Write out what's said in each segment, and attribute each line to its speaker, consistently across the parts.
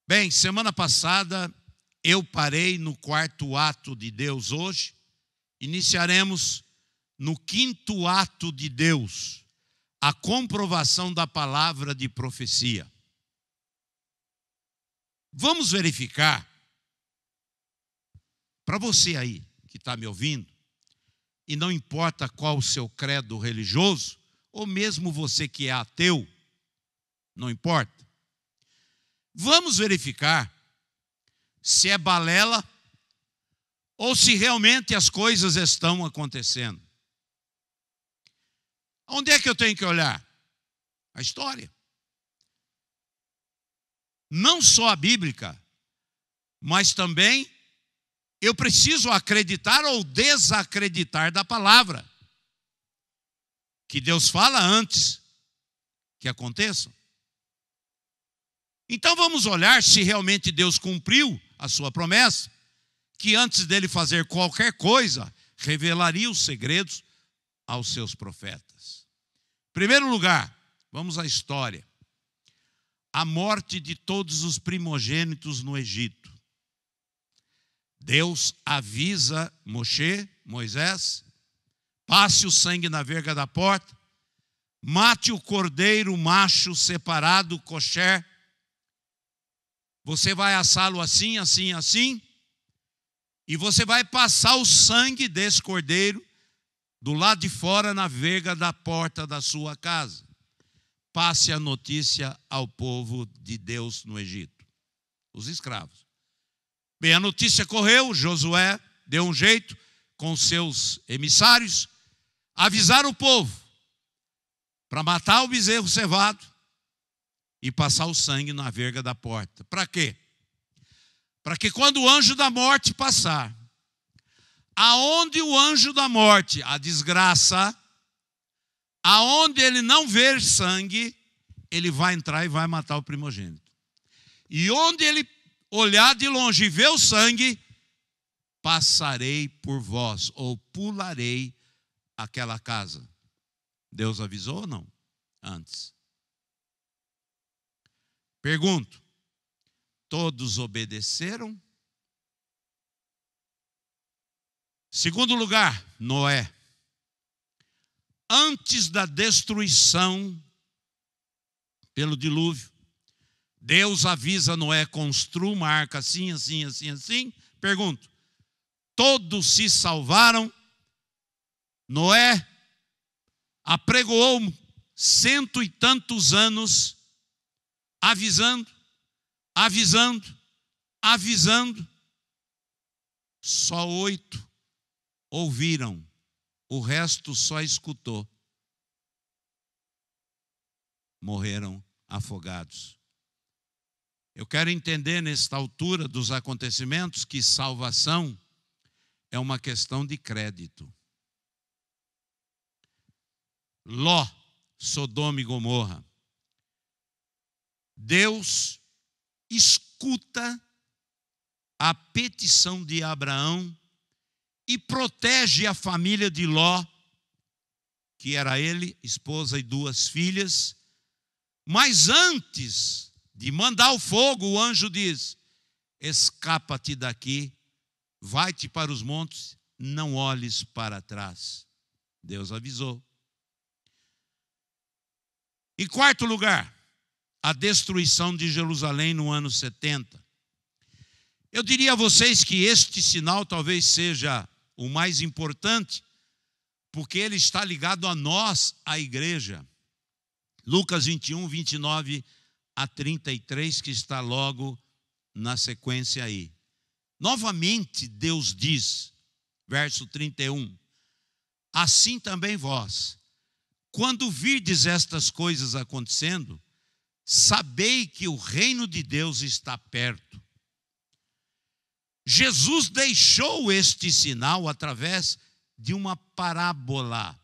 Speaker 1: Bem, semana passada eu parei no quarto ato de Deus hoje. Iniciaremos no quinto ato de Deus, a comprovação da palavra de profecia. Vamos verificar, para você aí que está me ouvindo, e não importa qual o seu credo religioso, ou mesmo você que é ateu, não importa. Vamos verificar se é balela ou se realmente as coisas estão acontecendo. Onde é que eu tenho que olhar? A história. Não só a bíblica, mas também eu preciso acreditar ou desacreditar da palavra que Deus fala antes que aconteça. Então vamos olhar se realmente Deus cumpriu a sua promessa, que antes dele fazer qualquer coisa, revelaria os segredos aos seus profetas. Em primeiro lugar, vamos à história. A morte de todos os primogênitos no Egito. Deus avisa Moisés, passe o sangue na verga da porta, mate o cordeiro macho separado, kosher. Você vai assá-lo assim, assim, assim, e você vai passar o sangue desse cordeiro do lado de fora na verga da porta da sua casa. Passe a notícia ao povo de Deus no Egito, os escravos. Bem, a notícia correu, Josué deu um jeito com seus emissários, avisaram o povo para matar o bezerro cevado e passar o sangue na verga da porta. Para quê? Para que quando o anjo da morte passar, aonde o anjo da morte, a desgraça, aonde ele não ver sangue, ele vai entrar e vai matar o primogênito. E onde ele olhar de longe e ver o sangue, passarei por vós, ou pularei aquela casa. Deus avisou ou não? Antes. Pergunto, todos obedeceram? Segundo lugar, Noé. Antes da destruição pelo dilúvio, Deus avisa Noé, construa uma arca assim, assim, assim, assim. Pergunto, todos se salvaram? Noé apregoou 100 e tantos anos, avisando, só 8 ouviram, o resto só escutou. Morreram afogados. Eu quero entender nesta altura dos acontecimentos que salvação é uma questão de crédito. Ló, Sodoma e Gomorra. Deus escuta a petição de Abraão e protege a família de Ló, que era ele, esposa e 2 filhas. Mas antes de mandar o fogo, o anjo diz: escapa-te daqui, vai-te para os montes, não olhes para trás. Deus avisou. Em quarto lugar, a destruição de Jerusalém no ano 70. Eu diria a vocês que este sinal talvez seja o mais importante, porque ele está ligado a nós, a igreja. Lucas 21, 29 a 33, que está logo na sequência aí. Novamente Deus diz, verso 31, assim também vós, quando virdes estas coisas acontecendo, sabei que o reino de Deus está perto. Jesus deixou este sinal através de uma parábola.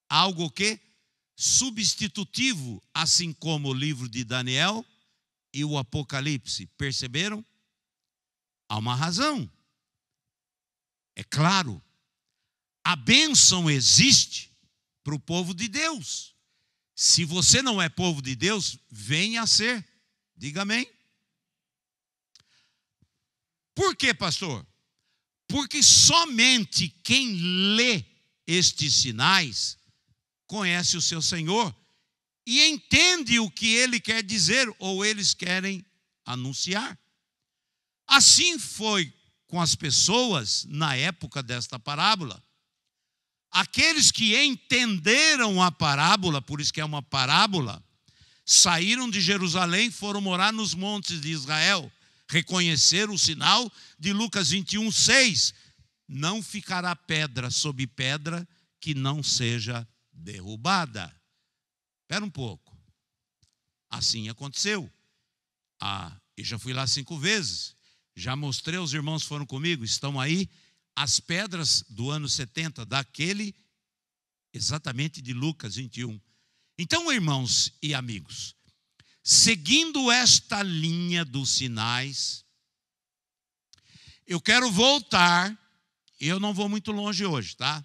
Speaker 1: Algo que? Substitutivo, assim como o livro de Daniel e o Apocalipse. Perceberam? Há uma razão. É claro, a bênção existe para o povo de Deus. Se você não é povo de Deus, venha a ser. Diga amém. Por quê, pastor? Porque somente quem lê estes sinais conhece o seu Senhor e entende o que ele quer dizer ou eles querem anunciar. Assim foi com as pessoas na época desta parábola. Aqueles que entenderam a parábola, por isso que é uma parábola, saíram de Jerusalém, foram morar nos montes de Israel, reconheceram o sinal de Lucas 21:6. Não ficará pedra sobre pedra que não seja derrubada. Espera um pouco. Assim aconteceu. Eu já fui lá 5 vezes. Já mostrei, os irmãos foram comigo, estão aí as pedras do ano 70, daquele exatamente de Lucas 21. Então, irmãos e amigos, seguindo esta linha dos sinais, eu quero voltar, eu não vou muito longe hoje, tá?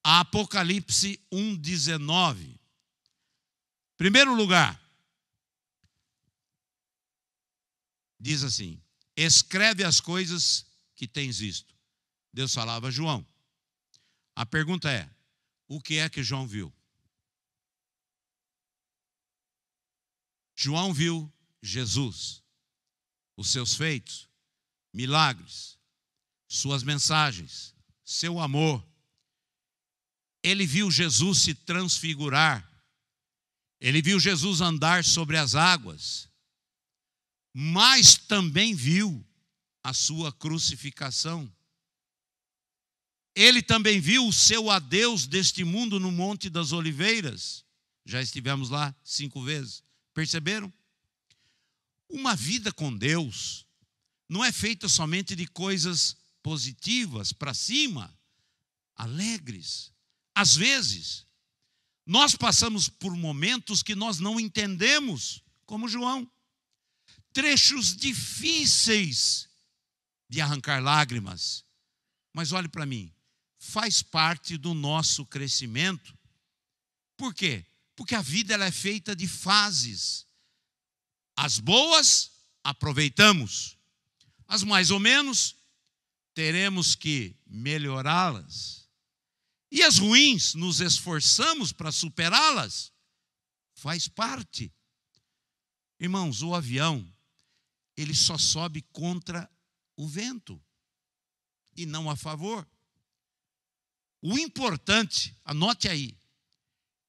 Speaker 1: A Apocalipse 1:19. Primeiro lugar, diz assim: escreve as coisas que tens visto. Deus falava a João. A pergunta é: o que é que João viu? João viu Jesus, os seus feitos, milagres, suas mensagens, seu amor. Ele viu Jesus se transfigurar. Ele viu Jesus andar sobre as águas. Mas também viu a sua crucificação. Ele também viu o seu adeus deste mundo no Monte das Oliveiras. Já estivemos lá 5 vezes. Perceberam? Uma vida com Deus não é feita somente de coisas positivas, para cima, alegres. Às vezes, nós passamos por momentos que nós não entendemos, como João. Trechos difíceis de arrancar lágrimas. Mas olhe para mim, faz parte do nosso crescimento. Por quê? Porque a vida ela é feita de fases. As boas, aproveitamos. As mais ou menos, teremos que melhorá-las. E as ruins, nos esforçamos para superá-las. Faz parte. Irmãos, o avião, ele só sobe contra o vento e não a favor. O importante, anote aí,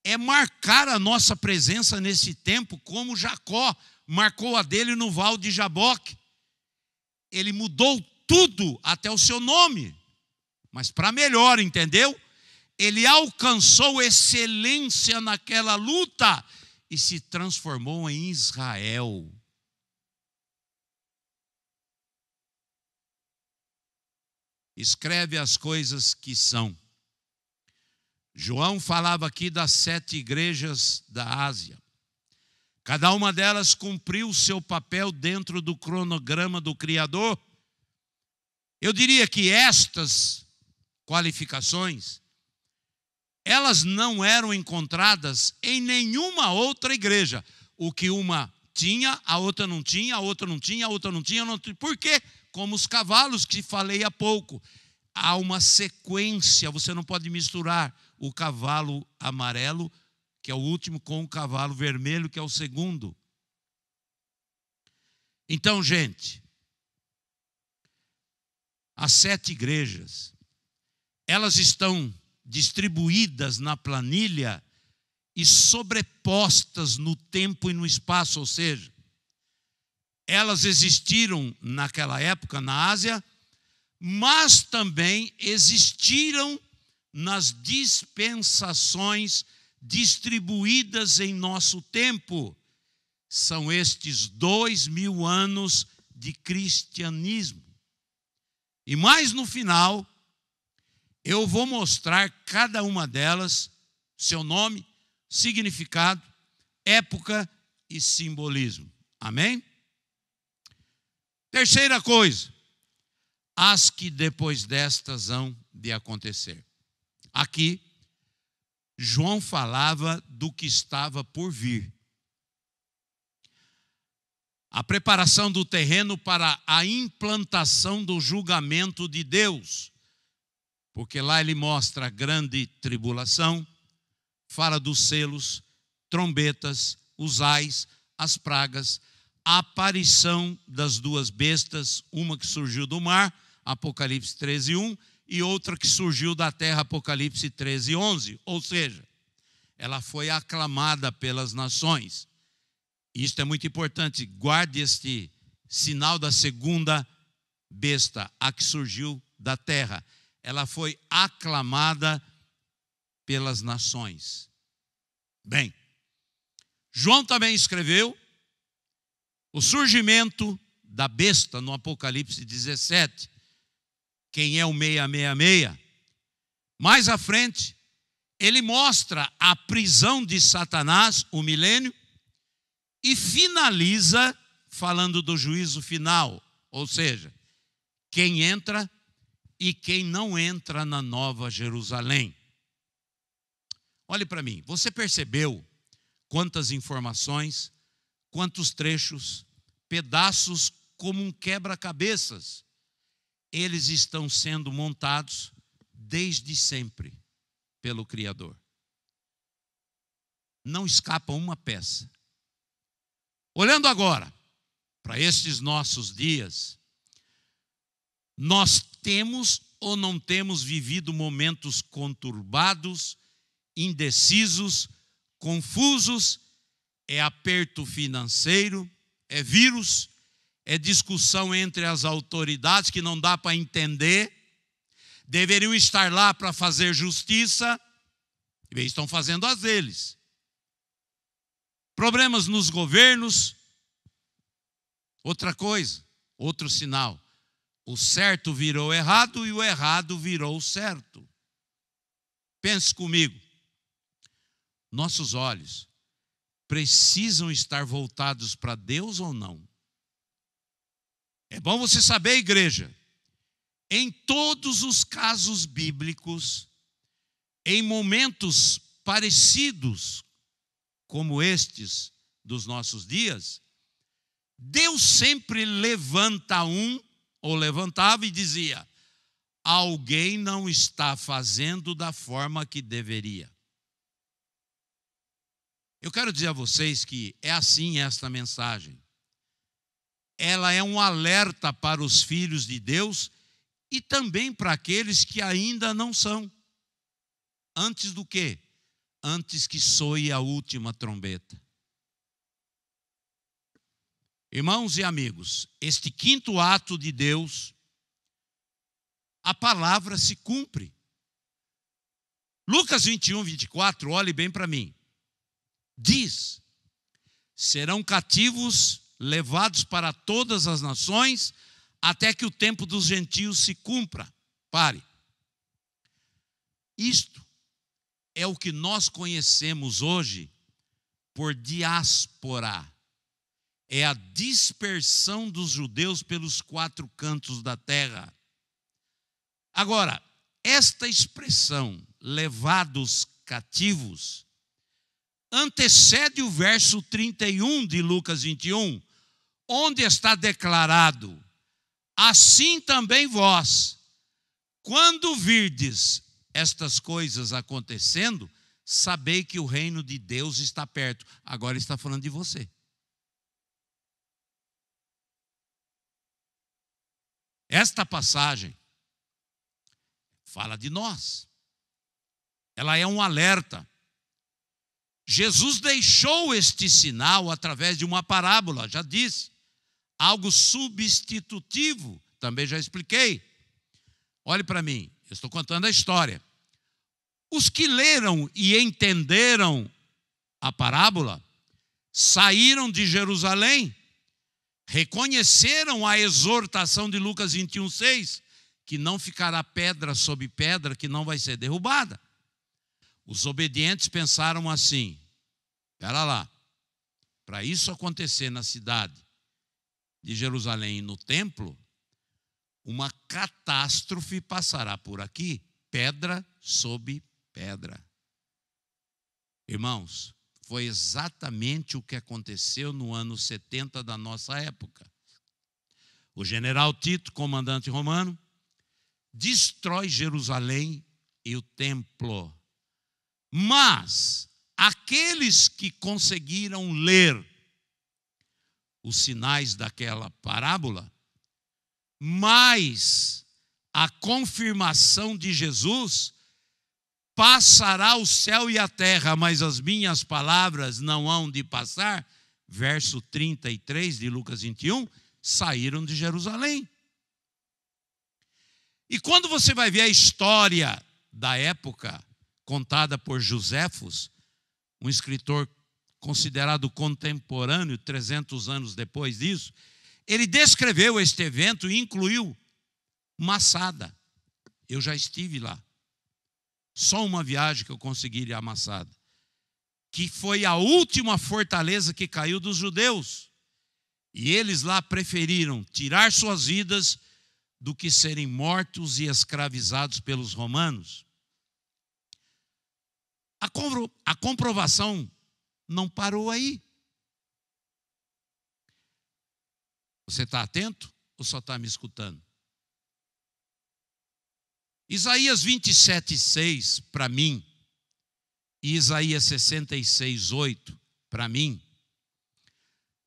Speaker 1: é marcar a nossa presença nesse tempo como Jacó marcou a dele no Val de Jaboque. Ele mudou tudo, até o seu nome, mas para melhor, entendeu? Ele alcançou excelência naquela luta e se transformou em Israel. Escreve as coisas que são. João falava aqui das 7 igrejas da Ásia. Cada uma delas cumpriu o seu papel dentro do cronograma do Criador. Eu diria que estas qualificações, elas não eram encontradas em nenhuma outra igreja. O que uma tinha, a outra não tinha, a outra não tinha, a outra não tinha. Por quê? Como os cavalos que falei há pouco. Há uma sequência, você não pode misturar o cavalo amarelo, que é o último, com o cavalo vermelho, que é o segundo. Então, gente, as 7 igrejas, elas estão distribuídas na planilha e sobrepostas no tempo e no espaço, ou seja, elas existiram naquela época na Ásia, mas também existiram nas dispensações distribuídas em nosso tempo. São estes 2000 anos de cristianismo. E mais no final, eu vou mostrar cada uma delas, seu nome, significado, época e simbolismo. Amém? Terceira coisa, as que depois destas hão de acontecer. Aqui, João falava do que estava por vir. A preparação do terreno para a implantação do julgamento de Deus. Porque lá ele mostra a grande tribulação, fala dos selos, trombetas, os ais, as pragas, a aparição das duas bestas, uma que surgiu do mar, Apocalipse 13:1, e outra que surgiu da terra, Apocalipse 13:11. Ou seja, ela foi aclamada pelas nações. Isto é muito importante, guarde este sinal da segunda besta, a que surgiu da terra. Ela foi aclamada pelas nações. Bem, João também escreveu o surgimento da besta no Apocalipse 17. Quem é o 666? Mais à frente, ele mostra a prisão de Satanás, o milênio, e finaliza falando do juízo final, ou seja, quem entra e quem não entra na Nova Jerusalém. Olhe para mim, você percebeu quantas informações, quantos trechos, pedaços como um quebra-cabeças, eles estão sendo montados desde sempre pelo Criador. Não escapa uma peça. Olhando agora para estes nossos dias, nós temos ou não temos vivido momentos conturbados, indecisos, confusos? É aperto financeiro, é vírus, é discussão entre as autoridades que não dá para entender, deveriam estar lá para fazer justiça, e estão fazendo as deles. Problemas nos governos, outra coisa, outro sinal. O certo virou errado e o errado virou certo. Pense comigo. Nossos olhos precisam estar voltados para Deus ou não? É bom você saber, igreja, em todos os casos bíblicos, em momentos parecidos como estes dos nossos dias, Deus sempre levanta um, ou levantava e dizia: alguém não está fazendo da forma que deveria. Eu quero dizer a vocês que é assim esta mensagem. Ela é um alerta para os filhos de Deus e também para aqueles que ainda não são. Antes do quê? Antes que soe a última trombeta. Irmãos e amigos, este quinto ato de Deus, a palavra se cumpre. Lucas 21:24, olhe bem para mim. Diz: serão cativos levados para todas as nações, até que o tempo dos gentios se cumpra. Pare. Isto é o que nós conhecemos hoje por diáspora. É a dispersão dos judeus pelos quatro cantos da terra. Agora, esta expressão, levados cativos, antecede o verso 31 de Lucas 21, onde está declarado: assim também vós, quando virdes estas coisas acontecendo, sabei que o reino de Deus está perto. Agora está falando de você. Esta passagem fala de nós. Ela é um alerta. Jesus deixou este sinal através de uma parábola, já disse. Algo substitutivo, também já expliquei. Olhe para mim, eu estou contando a história. Os que leram e entenderam a parábola saíram de Jerusalém, reconheceram a exortação de Lucas 21:6, que não ficará pedra sobre pedra que não vai ser derrubada. Os obedientes pensaram assim: espera lá, para isso acontecer na cidade de Jerusalém e no templo, uma catástrofe passará por aqui, pedra sobre pedra. Irmãos, foi exatamente o que aconteceu no ano 70 da nossa época. O general Tito, comandante romano, destrói Jerusalém e o templo. Mas aqueles que conseguiram ler os sinais daquela parábola, mais a confirmação de Jesus, passará o céu e a terra, mas as minhas palavras não hão de passar, verso 33 de Lucas 21, saíram de Jerusalém. E quando você vai ver a história da época, contada por Joséfos, um escritor considerado contemporâneo, 300 anos depois disso, ele descreveu este evento e incluiu Massada. Eu já estive lá. Só uma viagem que eu consegui ir a Massada, que foi a última fortaleza que caiu dos judeus. E eles lá preferiram tirar suas vidas do que serem mortos e escravizados pelos romanos. A comprovação não parou aí. Você está atento ou só está me escutando? Isaías 27:6 para mim e Isaías 66:8 para mim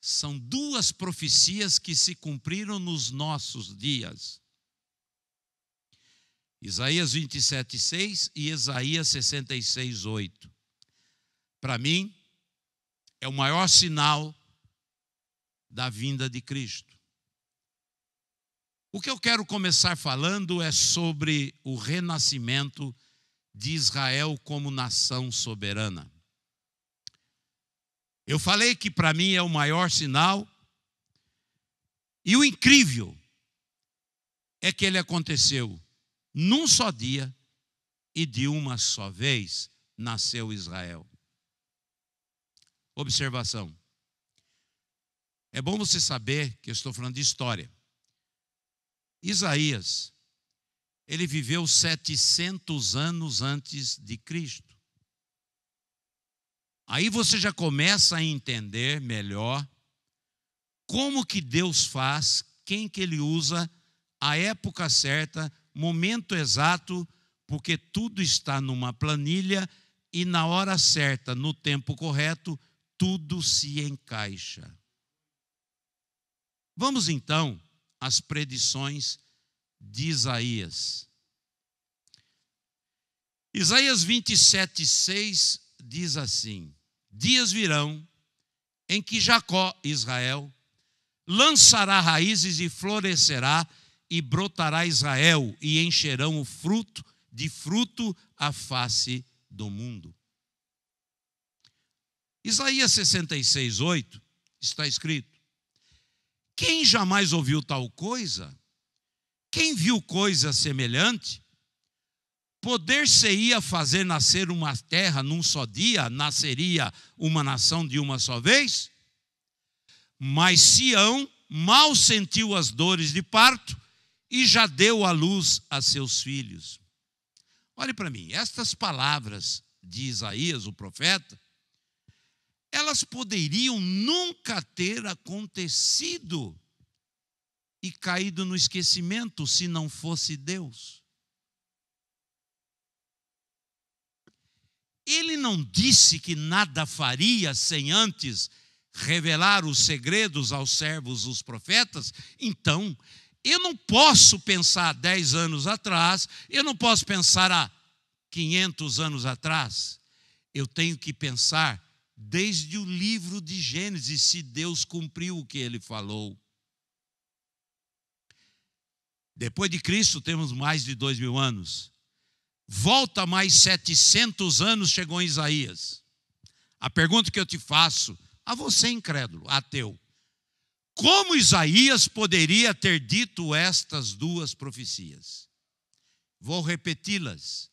Speaker 1: são duas profecias que se cumpriram nos nossos dias. Isaías 27:6 e Isaías 66:8. Para mim, é o maior sinal da vinda de Cristo. O que eu quero começar falando é sobre o renascimento de Israel como nação soberana. Eu falei que para mim é o maior sinal, e o incrível é que ele aconteceu num só dia e de uma só vez nasceu Israel. Observação. É bom você saber que eu estou falando de história. Isaías, ele viveu 700 anos antes de Cristo. Aí você já começa a entender melhor como que Deus faz, quem que ele usa, a época certa, momento exato, porque tudo está numa planilha e na hora certa, no tempo correto, tudo se encaixa. Vamos então às predições de Isaías. Isaías 27:6 diz assim: dias virão em que Jacó, Israel, lançará raízes e florescerá, e brotará Israel, e encherão o fruto a face do mundo. Isaías 66:8 está escrito: quem jamais ouviu tal coisa? Quem viu coisa semelhante? Poder-se-ia fazer nascer uma terra num só dia? Nasceria uma nação de uma só vez? Mas Sião mal sentiu as dores de parto e já deu à luz a seus filhos. Olhe para mim, estas palavras de Isaías, o profeta, elas poderiam nunca ter acontecido e caído no esquecimento se não fosse Deus. Ele não disse que nada faria sem antes revelar os segredos aos servos, os profetas. Então, eu não posso pensar 10 anos atrás, eu não posso pensar há 500 anos atrás. Eu tenho que pensar desde o livro de Gênesis, se Deus cumpriu o que ele falou. Depois de Cristo temos mais de 2000 anos. Volta mais 700 anos, chegou em Isaías. A pergunta que eu te faço, a você incrédulo, ateu: como Isaías poderia ter dito estas duas profecias? Vou repeti-las.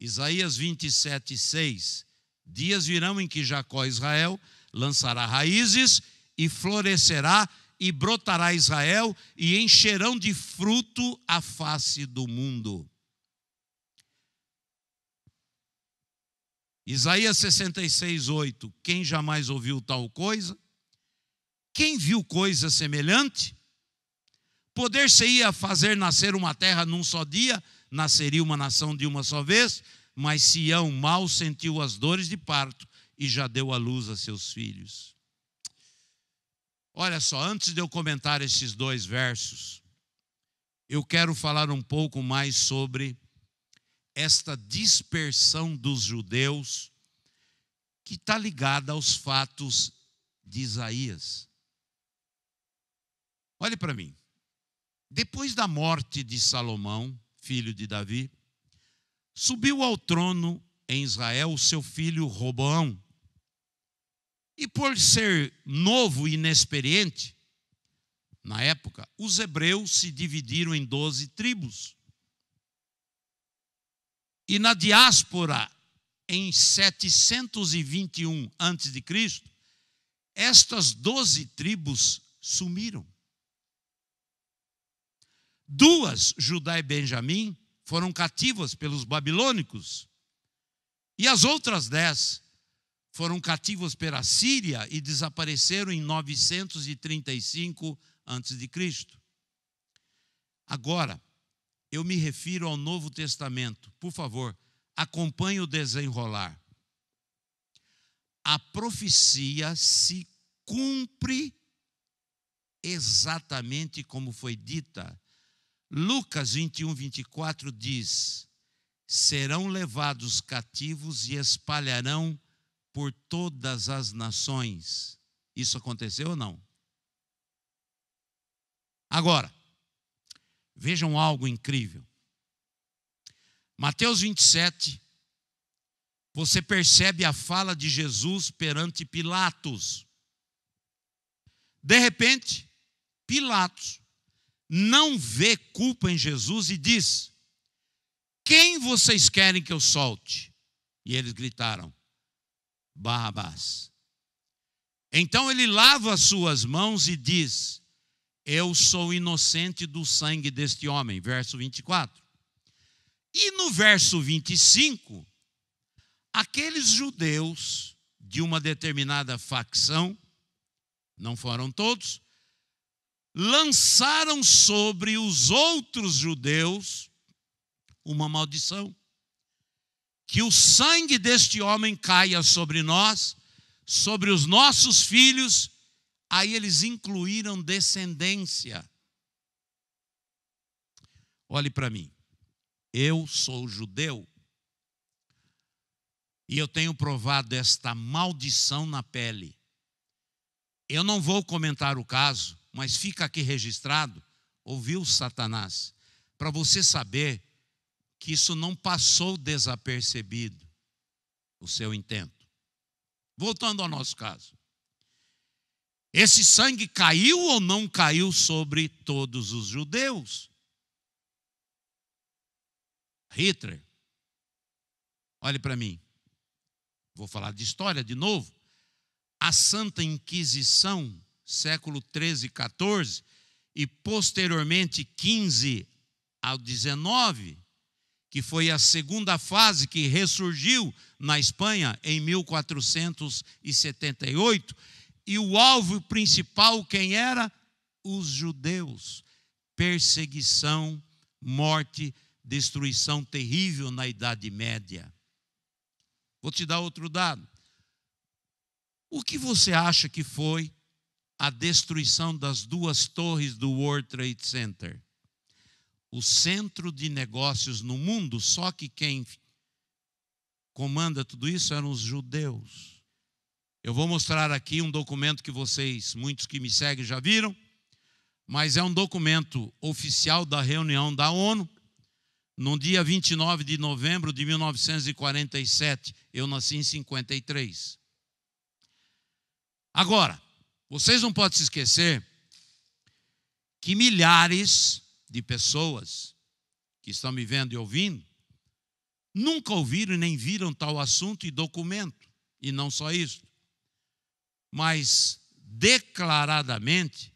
Speaker 1: Isaías 27:6. Dias virão em que Jacó, Israel, lançará raízes e florescerá, e brotará Israel, e encherão de fruto a face do mundo. Isaías 66:8. Quem jamais ouviu tal coisa? Quem viu coisa semelhante? Poder-se-ia fazer nascer uma terra num só dia, nasceria uma nação de uma só vez, mas Sião mal sentiu as dores de parto e já deu à luz a seus filhos. Olha só, antes de eu comentar esses dois versos, eu quero falar um pouco mais sobre esta dispersão dos judeus que está ligada aos fatos de Isaías. Olhe para mim. Depois da morte de Salomão, filho de Davi, subiu ao trono em Israel o seu filho Roboão. E por ser novo e inexperiente, na época, os hebreus se dividiram em 12 tribos. E na diáspora, em 721 a.C., estas 12 tribos sumiram. 2, Judá e Benjamim, foram cativas pelos babilônicos. E as outras 10 foram cativas pela Síria e desapareceram em 935 a.C. Agora, eu me refiro ao Novo Testamento. Por favor, acompanhe o desenrolar. A profecia se cumpre exatamente como foi dita. Lucas 21:24 diz: serão levados cativos e espalharão por todas as nações. Isso aconteceu ou não? Agora, vejam algo incrível. Mateus 27, você percebe a fala de Jesus perante Pilatos. De repente, Pilatos não vê culpa em Jesus e diz: quem vocês querem que eu solte? E eles gritaram: Barrabás. Então ele lava as suas mãos e diz: eu sou inocente do sangue deste homem. Verso 24. E no verso 25, aqueles judeus de uma determinada facção, não foram todos, lançaram sobre os outros judeus uma maldição. Que o sangue deste homem caia sobre nós, sobre os nossos filhos. Aí eles incluíram descendência. Olhe para mim. Eu sou judeu. E eu tenho provado esta maldição na pele. Eu não vou comentar o caso, mas fica aqui registrado, ouviu Satanás, para você saber que isso não passou desapercebido, o seu intento. Voltando ao nosso caso. Esse sangue caiu ou não caiu sobre todos os judeus? Hitler, olhe para mim. Vou falar de história de novo. A Santa Inquisição, século 13 e 14, e posteriormente 15 ao 19, que foi a segunda fase que ressurgiu na Espanha em 1478, e o alvo principal quem era? Os judeus. Perseguição, morte, destruição terrível na Idade Média. Vou te dar outro dado. O que você acha que foi a destruição das 2 torres do World Trade Center? O centro de negócios no mundo, só que quem comanda tudo isso eram os judeus. Eu vou mostrar aqui um documento que vocês, muitos que me seguem já viram, mas é um documento oficial da reunião da ONU, no dia 29 de novembro de 1947. Eu nasci em 53. Agora, vocês não podem se esquecer que milhares de pessoas que estão me vendo e ouvindo nunca ouviram e nem viram tal assunto e documento. E não só isso, mas declaradamente,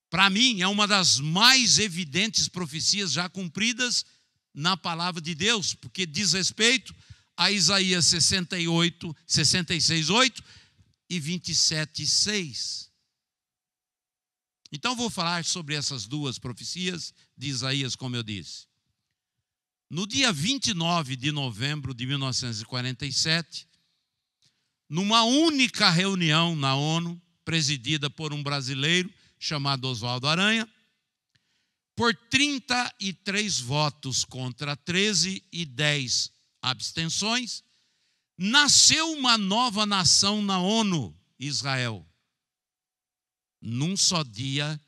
Speaker 1: para mim, é uma das mais evidentes profecias já cumpridas na palavra de Deus, porque diz respeito a Isaías 68, 66:8 e 27:6. Então vou falar sobre essas duas profecias de Isaías, como eu disse. No dia 29 de novembro de 1947, numa única reunião na ONU, presidida por um brasileiro chamado Oswaldo Aranha, por 33 votos contra 13 e 10 abstenções, nasceu uma nova nação na ONU, Israel, num só dia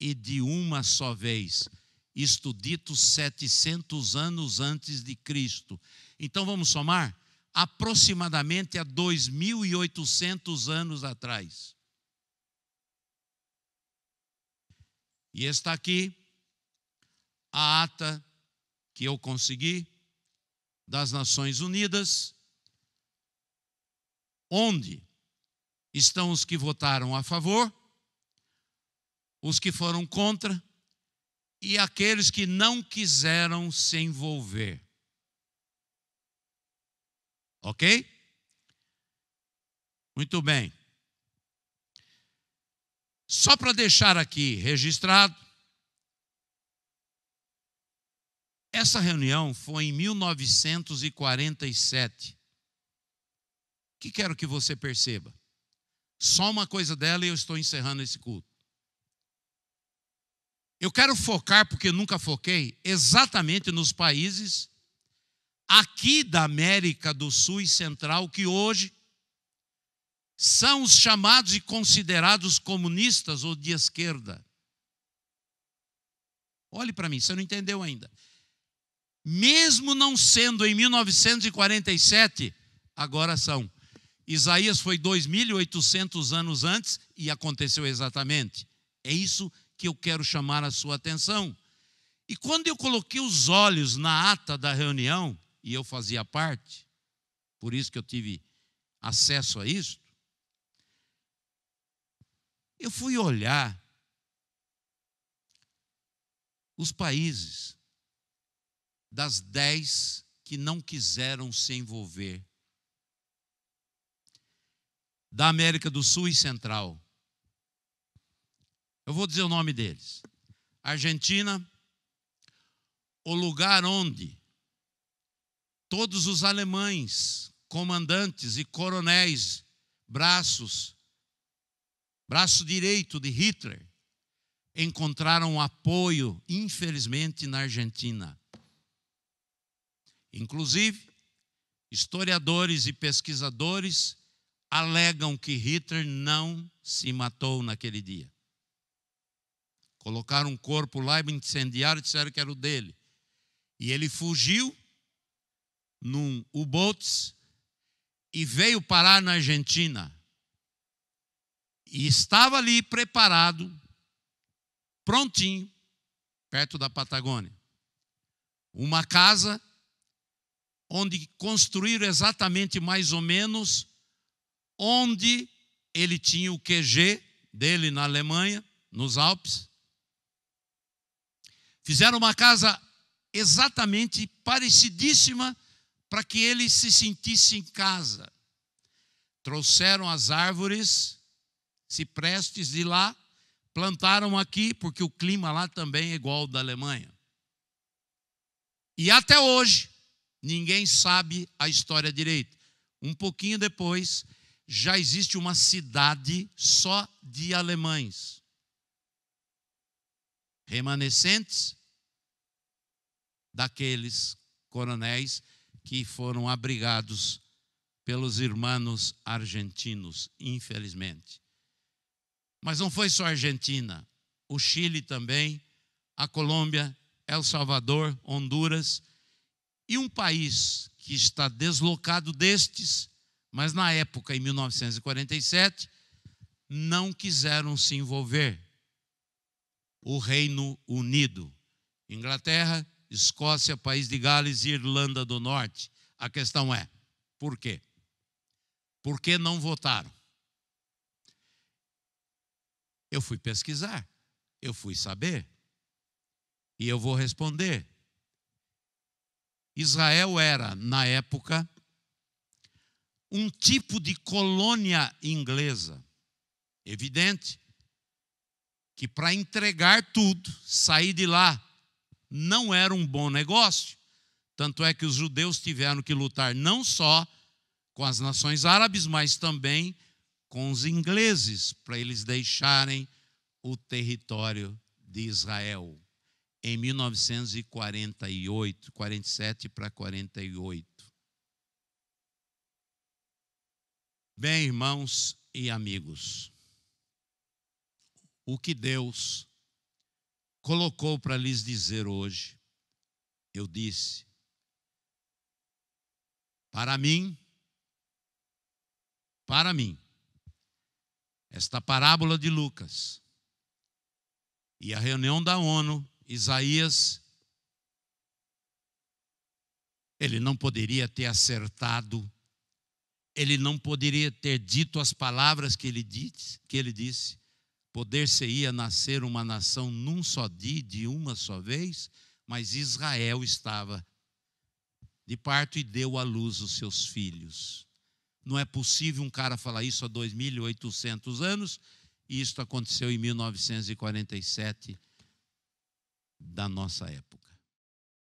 Speaker 1: e de uma só vez. Isto dito 700 anos antes de Cristo. Então vamos somar? Aproximadamente há 2.800 anos atrás. E está aqui a ata que eu consegui das Nações Unidas, onde estão os que votaram a favor, os que foram contra e aqueles que não quiseram se envolver. Ok? Muito bem. Só para deixar aqui registrado, essa reunião foi em 1947. O que quero que você perceba? Só uma coisa dela e eu estou encerrando esse culto. Eu quero focar, porque nunca foquei, exatamente nos países aqui da América do Sul e Central, que hoje são os chamados e considerados comunistas ou de esquerda. Olhe para mim, você não entendeu ainda. Mesmo não sendo em 1947, agora são. Isaías foi 2.800 anos antes e aconteceu exatamente. É isso que eu quero chamar a sua atenção. E quando eu coloquei os olhos na ata da reunião, e eu fazia parte, por isso que eu tive acesso a isso, eu fui olhar os países das 10 que não quiseram se envolver, da América do Sul e Central. Eu vou dizer o nome deles. Argentina, o lugar onde todos os alemães, comandantes e coronéis, braço direito de Hitler, encontraram apoio, infelizmente, na Argentina. Inclusive, historiadores e pesquisadores alegam que Hitler não se matou naquele dia. Colocaram um corpo lá e incendiaram e disseram que era o dele. E ele fugiu num U-boat e veio parar na Argentina. E estava ali preparado, prontinho, perto da Patagônia. Uma casa onde construíram exatamente mais ou menos onde ele tinha o QG dele na Alemanha, nos Alpes. Fizeram uma casa exatamente parecidíssima para que ele se sentisse em casa. Trouxeram as árvores ciprestes de lá, plantaram aqui, porque o clima lá também é igual ao da Alemanha. E até hoje, ninguém sabe a história direito. Um pouquinho depois, já existe uma cidade só de alemães, remanescentes daqueles coronéis que foram abrigados pelos irmãos argentinos, infelizmente. Mas não foi só a Argentina, o Chile também, a Colômbia, El Salvador, Honduras, e um país que está deslocado destes, mas na época, em 1947, não quiseram se envolver. O Reino Unido, Inglaterra, Escócia, País de Gales e Irlanda do Norte. A questão é, por quê? Por que não votaram? Eu fui pesquisar, eu fui saber, e eu vou responder. Israel era, na época, um tipo de colônia inglesa. Evidente que para entregar tudo, sair de lá, não era um bom negócio. Tanto é que os judeus tiveram que lutar não só com as nações árabes, mas também com os ingleses, para eles deixarem o território de Israel. Em 1948, 47 para 48. Bem, irmãos e amigos, o que Deus colocou para lhes dizer hoje, eu disse, para mim, esta parábola de Lucas e a reunião da ONU, Isaías, ele não poderia ter acertado, ele não poderia ter dito as palavras que ele disse, poder-se-ia nascer uma nação num só dia, de uma só vez, mas Israel estava de parto e deu à luz os seus filhos. Não é possível um cara falar isso há 2.800 anos, e isso aconteceu em 1947, da nossa época.